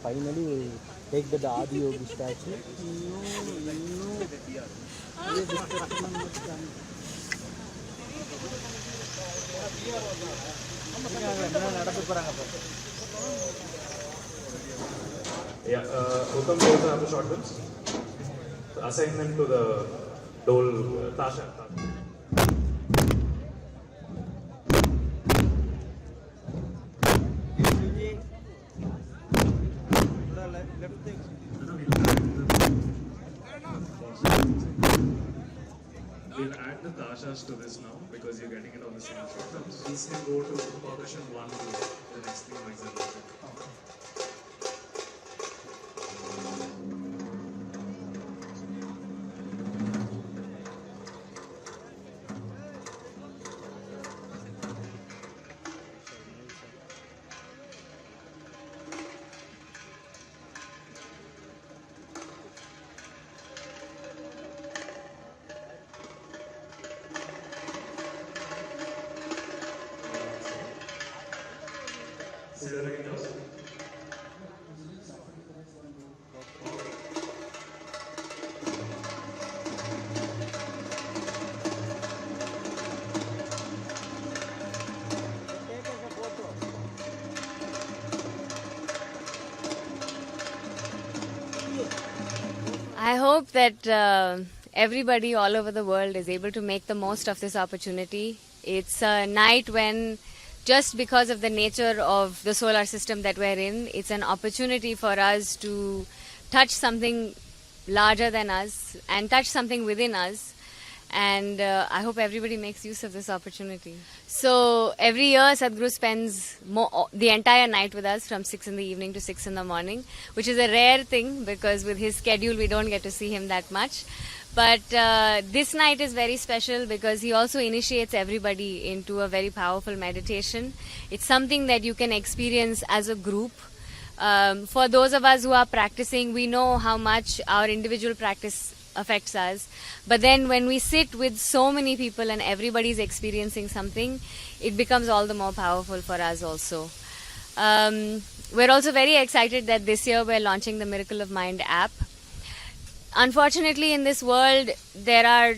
finally we take the Adi Yogi statue. Yeah, Uttam they also have the short films. Assign them to the Dole Tasha. We'll add the Tashas to this now because you're getting it on the same short films. These can go to percussion 1 to the next thing like that. Is there anything else? I hope that everybody all over the world is able to make the most of this opportunity. It's a night when, just because of the nature of the solar system that we're in, it's an opportunity for us to touch something larger than us and touch something within us. And I hope everybody makes use of this opportunity. So every year Sadhguru spends the entire night with us from 6 in the evening to 6 in the morning, which is a rare thing because with his schedule we don't get to see him that much. But this night is very special because he also initiates everybody into a very powerful meditation. It's something that you can experience as a group. For those of us who are practicing, we know how much our individual practice affects us. But then when we sit with so many people and everybody's experiencing something, it becomes all the more powerful for us also. We're also very excited that this year we're launching the Miracle of Mind app. Unfortunately, in this world, there are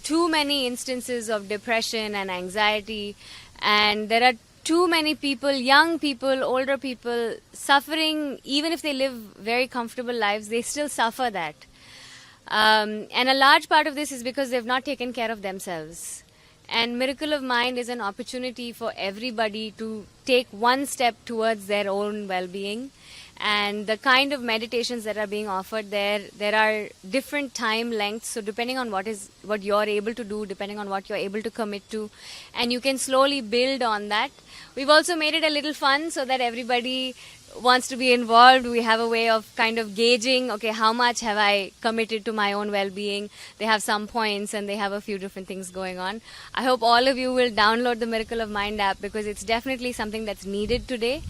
too many instances of depression and anxiety, and there are too many people, young people, older people, suffering. Even if they live very comfortable lives, they still suffer that. And a large part of this is because they've not taken care of themselves. And Miracle of Mind is an opportunity for everybody to take one step towards their own well-being. And the kind of meditations that are being offered there are different time lengths. So depending on what you're able to do, depending on what you're able to commit to, and you can slowly build on that. We've also made it a little fun so that everybody wants to be involved. We have a way of kind of gauging, okay, how much have I committed to my own well-being? They have some points and they have a few different things going on. I hope all of you will download the Miracle of Mind app because it's definitely something that's needed today.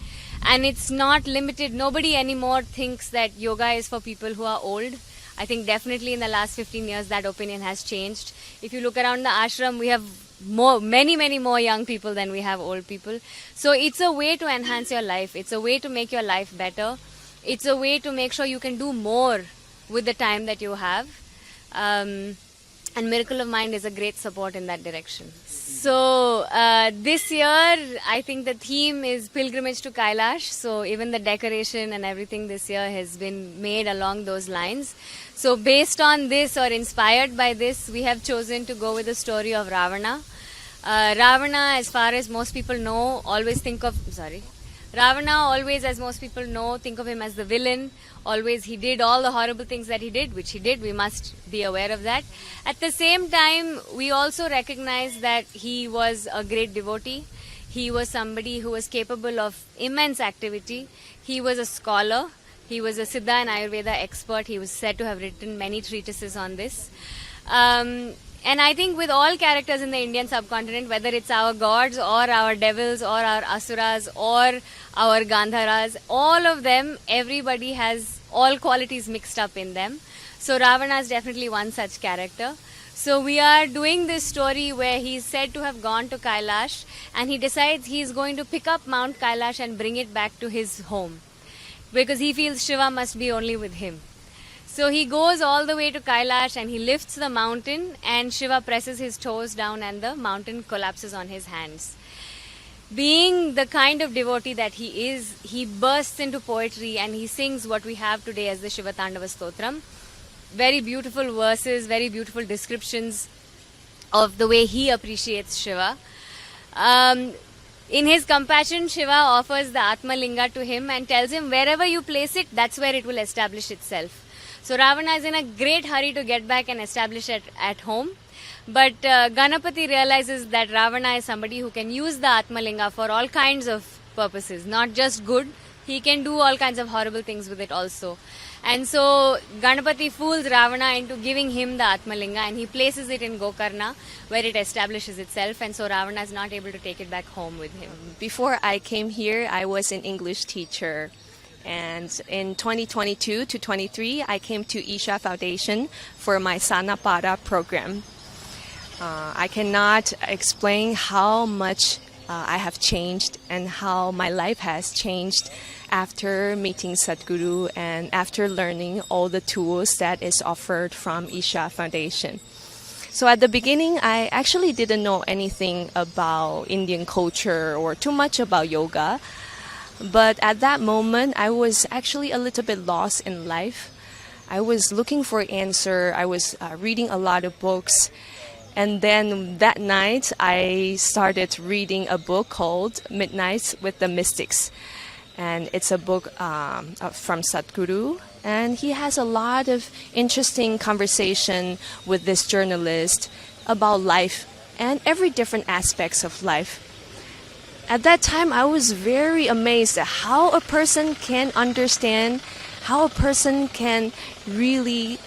And it's not limited. Nobody anymore thinks that yoga is for people who are old. I think definitely in the last 15 years that opinion has changed. If you look around the ashram, we have many more young people than we have old people. So it's a way to enhance your life. It's a way to make your life better. It's a way to make sure you can do more with the time that you have. And Miracle of Mind is a great support in that direction. So this year, I think the theme is Pilgrimage to Kailash. So even the decoration and everything this year has been made along those lines. So based on this or inspired by this, we have chosen to go with the story of Ravana. Ravana, as far as most people know, Ravana always, as most people know, think of him as the villain. Always he did all the horrible things that he did, which he did. We must be aware of that. At the same time, we also recognize that he was a great devotee. He was somebody who was capable of immense activity. He was a scholar. He was a Siddha and Ayurveda expert. He was said to have written many treatises on this. And I think with all characters in the Indian subcontinent, whether it's our gods or our devils or our asuras or our Gandharas, all of them, everybody has all qualities mixed up in them. So Ravana is definitely one such character. So we are doing this story where he's said to have gone to Kailash and he decides he's going to pick up Mount Kailash and bring it back to his home. because he feels Shiva must be only with him. So he goes all the way to Kailash and he lifts the mountain, and Shiva presses his toes down and the mountain collapses on his hands. Being the kind of devotee that he is, he bursts into poetry and he sings what we have today as the Shiva Tandava Stotram. Very beautiful verses, very beautiful descriptions of the way he appreciates Shiva. In his compassion, Shiva offers the Atma Linga to him and tells him wherever you place it, that's where it will establish itself. So Ravana is in a great hurry to get back and establish it at home. But Ganapati realizes that Ravana is somebody who can use the Atma Linga for all kinds of purposes, not just good. He can do all kinds of horrible things with it also. And so Ganapati fools Ravana into giving him the Atma Linga, and he places it in Gokarna where it establishes itself, and so Ravana is not able to take it back home with him. Before I came here, I was an English teacher. And in 2022 to 23, I came to Isha Foundation for my Sanapada program. I cannot explain how much I have changed and how my life has changed after meeting Sadhguru and after learning all the tools that is offered from Isha Foundation. So at the beginning, I actually didn't know anything about Indian culture or too much about yoga. But at that moment, I was actually a little bit lost in life. I was looking for an answer. I was reading a lot of books. And then that night, I started reading a book called Midnights with the Mystics. And it's a book from Sadhguru. And he has a lot of interesting conversation with this journalist about life and every different aspects of life. At that time, I was very amazed at how a person can understand, how a person can really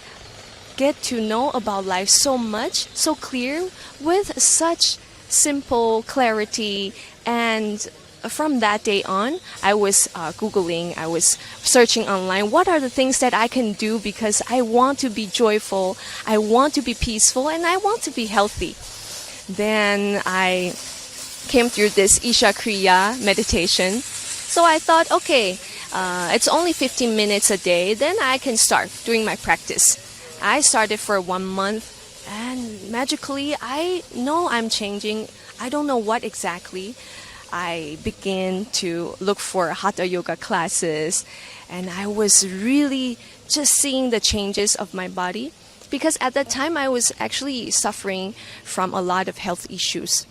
get to know about life so much, so clear, with such simple clarity. And from that day on, I was Googling, I was searching online, what are the things that I can do because I want to be joyful, I want to be peaceful, and I want to be healthy. Then I came through this Isha Kriya meditation. So I thought, okay, it's only 15 minutes a day, then I can start doing my practice. I started for 1 month, and magically, I know I'm changing. I don't know what exactly. I began to look for Hatha Yoga classes, and I was really just seeing the changes of my body. Because at that time, I was actually suffering from a lot of health issues.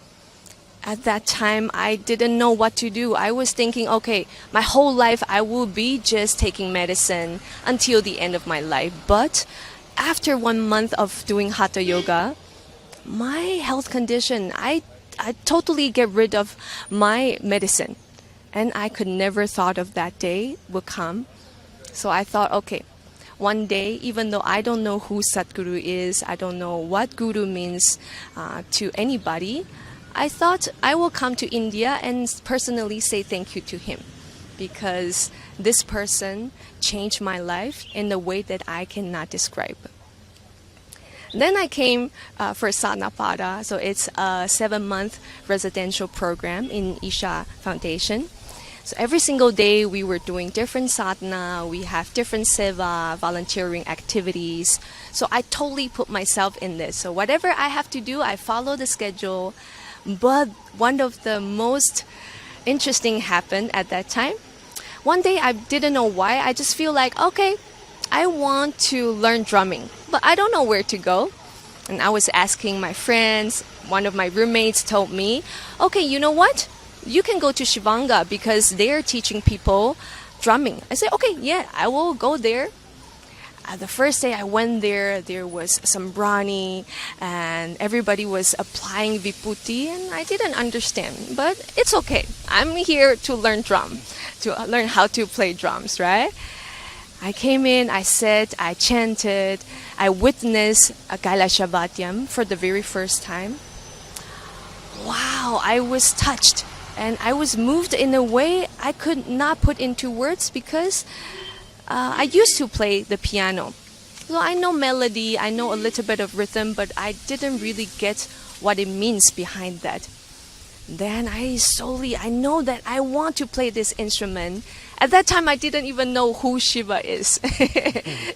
At that time, I didn't know what to do. I was thinking, okay, my whole life I will be just taking medicine until the end of my life. But after 1 month of doing Hatha Yoga, my health condition, I totally get rid of my medicine. And I could never thought of that day would come. So I thought, okay, one day, even though I don't know who Sadhguru is, I don't know what Guru means to anybody, I thought I will come to India and personally say thank you to him, because this person changed my life in a way that I cannot describe. Then I came for Sanapada, so it's a 7-month residential program in Isha Foundation. So every single day we were doing different sadhana, we have different seva, volunteering activities. So I totally put myself in this. So whatever I have to do, I follow the schedule. But one of the most interesting happened at that time. One day I didn't know why, I just feel like, okay, I want to learn drumming, but I don't know where to go. And I was asking my friends, one of my roommates told me, okay, you know what? You can go to Shivanga because they're teaching people drumming. I said, okay, yeah, I will go there. The first day I went there was some brownie and everybody was applying viputi and I didn't understand. But it's okay. I'm here to learn to learn how to play drums, right? I came in, I sat, I chanted, I witnessed a Kailasha Bhatyam for the very first time. Wow, I was touched and I was moved in a way I could not put into words because I used to play the piano. So I know melody, I know a little bit of rhythm, but I didn't really get what it means behind that. Then I know that I want to play this instrument. At that time, I didn't even know who Shiva is.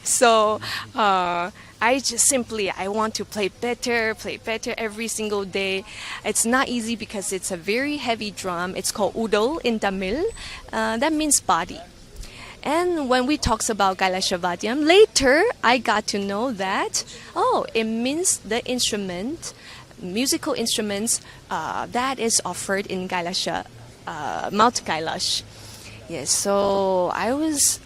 So I just I want to play better every single day. It's not easy because it's a very heavy drum. It's called udol in Tamil. That means body. And when we talks about Kailashavadiyam, later I got to know that, it means the instrument, musical instruments that is offered in Kailasha, Mount Kailash. Yes, so I was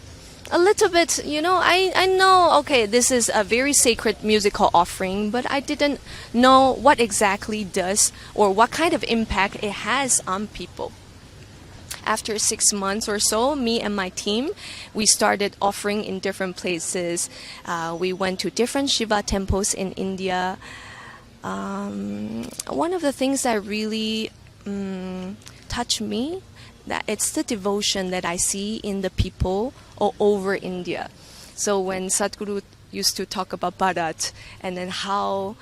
a little bit, I know, okay, this is a very sacred musical offering, but I didn't know what exactly does or what kind of impact it has on people. After 6 months or so, me and my team, we started offering in different places. We went to different Shiva temples in India. One of the things that really touched me, that it's the devotion that I see in the people all over India. So when Sadhguru used to talk about Bharat and then how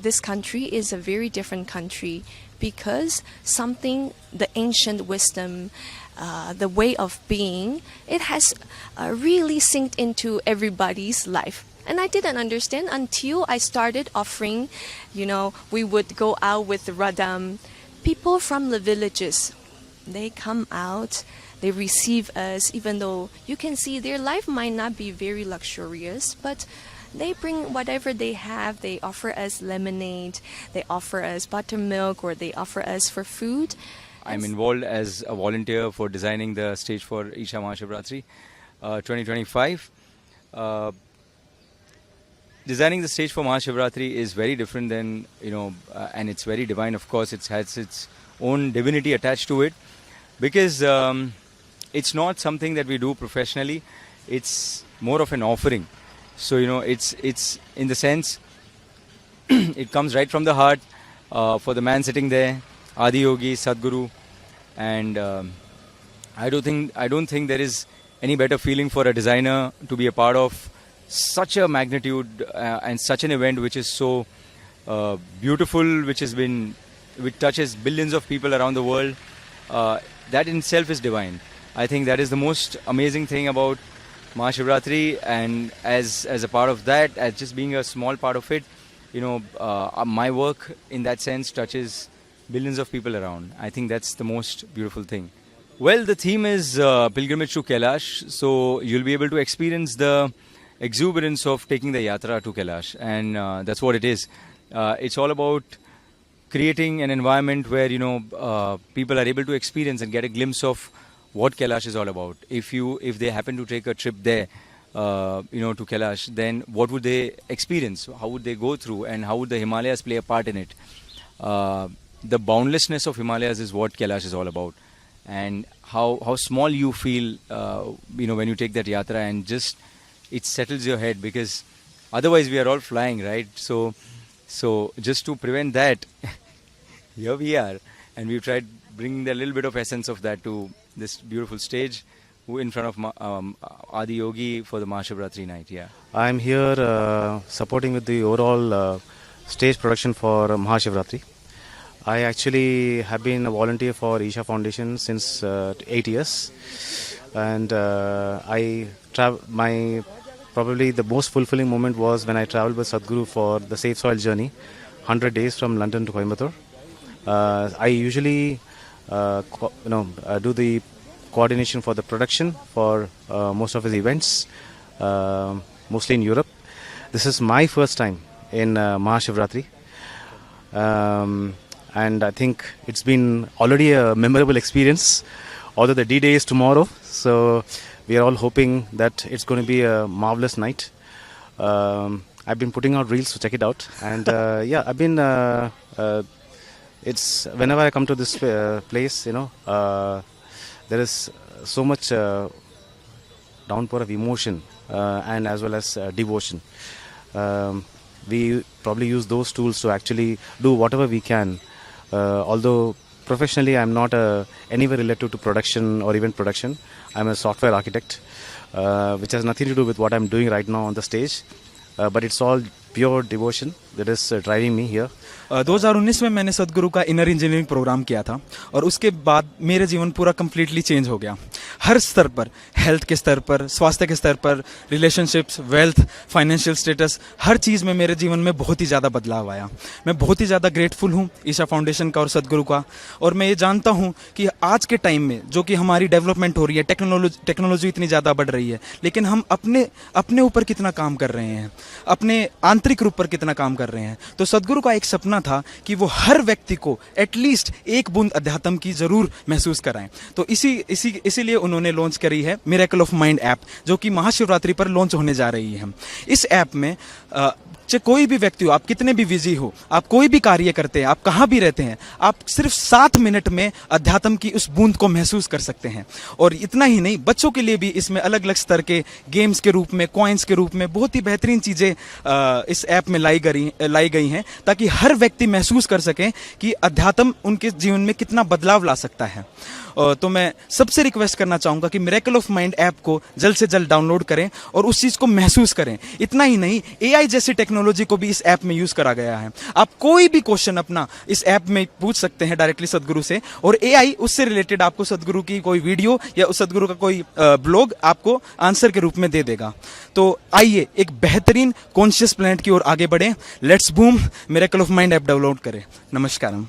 this country is a very different country because the ancient wisdom, the way of being, it has really synced into everybody's life. And I didn't understand until I started offering, we would go out with Radam. People from the villages, they come out, they receive us, even though you can see their life might not be very luxurious, but they bring whatever they have. They offer us lemonade, they offer us buttermilk, or they offer us for food. I'm involved as a volunteer for designing the stage for Isha Maha Shivaratri 2025. Designing the stage for Maha Shivaratri is very different than, and it's very divine, of course. It has its own divinity attached to it because it's not something that we do professionally. It's more of an offering. So, it's in the sense, it comes right from the heart for the man sitting there, Adi Yogi, Sadhguru, and I don't think there is any better feeling for a designer to be a part of such a magnitude and such an event which is so beautiful, which touches billions of people around the world. That in itself is divine. I think that is the most amazing thing about Maha Shivaratri, and as a part of that, as just being a small part of it, my work in that sense touches billions of people around. I think that's the most beautiful thing. Well, the theme is pilgrimage to Kailash, so you'll be able to experience the exuberance of taking the yatra to Kailash, and that's what it is. It's all about creating an environment where people are able to experience and get a glimpse of what Kailash is all about. If they happen to take a trip there, to Kailash, then what would they experience? How would they go through, and how would the Himalayas play a part in it? The boundlessness of Himalayas is what Kailash is all about, and how small you feel, when you take that yatra, and just it settles your head, because otherwise we are all flying, right? So just to prevent that, here we are, and we've tried bringing a little bit of essence of that to this beautiful stage in front of Adi Yogi for the Maha Shivaratri night. Yeah, I'm here supporting with the overall stage production for Maha Shivaratri. I actually have been a volunteer for Isha Foundation since 8 years, and probably the most fulfilling moment was when I traveled with Sadhguru for the Safe Soil journey, 100 days from London to Coimbatore. I usually do the coordination for the production for most of his events, mostly in Europe. This is my first time in Maha Shivaratri, and I think it's been already a memorable experience, although the D-Day is tomorrow, so we are all hoping that it's going to be a marvelous night. I've been putting out reels, so check it out, and I've been it's whenever I come to this place, there is so much downpour of emotion and as well as devotion. We probably use those tools to actually do whatever we can. Although professionally I'm not anywhere related to production or event production. I'm a software architect, which has nothing to do with what I'm doing right now on the stage. But it's all pure devotion that is driving me here. 2019 में मैंने सदगुरु का inner engineering programme किया था और उसके बाद मेरा जीवन पूरा कम्प्लीटली चेंज हो गया। हर स्तर पर, हेल्थ के स्तर पर, स्वास्थ्य के स्तर पर, रिलेशनशिप्स, वेल्थ, फाइनेंशियल स्टेटस, हर चीज़ में मेरे जीवन में बहुत ही ज़्यादा बदलाव आया। मैं बहुत ही ज़्यादा ग्रेटफुल हूँ ईशा फाउंडेशन का और सदगुरु का। और मैं ये जानता हूँ कि आज के टाइम में जो कि हमारी डेवलपमेंट हो रही है, टेक्नोलॉजी इतनी ज़्यादा बढ़ रही है, लेकिन हम अपने ऊपर कितना काम कर रहे हैं, अपने आंतरिक रूप पर कितना काम कर रहे हैं। तो सदगुरु का एक सपना था कि वो हर व्यक्ति को एटलीस्ट एक बूंद अध्यात्म की जरूर महसूस कराएं। तो इसीलिए उन्होंने लॉन्च करी है मिरेकल ऑफ माइंड ऐप, जो कि महाशिवरात्रि पर लॉन्च होने जा रही है। इस ऐप में चाहे कोई भी व्यक्ति हो, आप कितने भी बिजी हो, आप कोई भी कार्य करते हैं, आप कहाँ भी रहते हैं, आप सिर्फ 7 मिनट में अध्यात्म की उस बूंद को महसूस कर सकते हैं। और इतना ही नहीं, बच्चों के लिए भी इसमें अलग अलग स्तर के गेम्स के रूप में, कॉइन्स के रूप में बहुत ही बेहतरीन चीज़ें इस ऐप में लाई गई हैं, ताकि हर व्यक्ति महसूस कर सकें कि अध्यात्म उनके जीवन में कितना बदलाव ला सकता है। तो मैं सबसे रिक्वेस्ट करना चाहूँगा कि मिरेकल ऑफ माइंड ऐप को जल्द से जल्द डाउनलोड करें और उस चीज़ को महसूस करें। इतना ही नहीं, एआई जैसी टेक्नोलॉजी को भी इस ऐप में यूज़ करा गया है। आप कोई भी क्वेश्चन अपना इस ऐप में पूछ सकते हैं डायरेक्टली सदगुरु से, और एआई उससे रिलेटेड आपको सदगुरु की कोई वीडियो या उस सदगुरु का कोई ब्लॉग आपको आंसर के रूप में दे देगा। तो आइए एक बेहतरीन कॉन्शियस प्लैनेट की ओर आगे बढ़ें। Let's boom, miracle of mind app download करें। नमस्कारम।